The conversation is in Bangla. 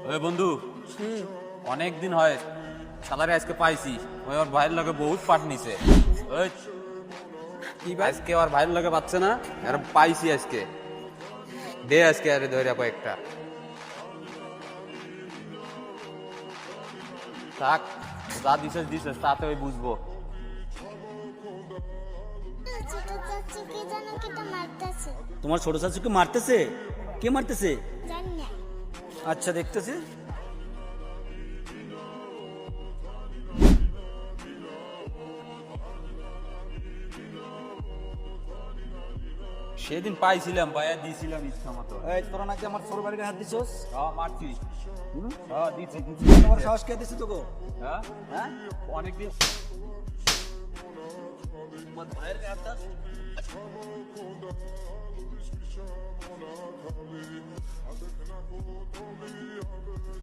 ওই বন্ধু, অনেক দিন হয় সালারে আজকে পাইছি। ওই ওর ভাইয়ের লগে বহুত পাট নিছে। ওই কি ভাই? আজকে ওর ভাইয়ের লগে পাচ্ছে না, আর পাইছি আজকে। দে আজকে আরে ধরে কয়েকটা থাক, যা দিছিস দিছিস, তাতে ওই বুঝবো। ছোট চাচুকে যেন কেটে মারতেছে। তোমার ছোট চাচুকে মারতেছে? কে মারতেছে? জানি না। আচ্ছা, দেখতেছি। সেদিন পাইছিলাম, পাইয়া দিছিলাম ইচ্ছা মতো। এই তোরা নাকি আমার ছোট বাড়িতে হাত দিছস? মারছি। দিচ্ছি দিচ্ছি। তোমার সাহস কে দিছে তোকে? হ্যাঁ, হ্যাঁ, অনেকদিন তোমার ভাইয়ের হাত দাস?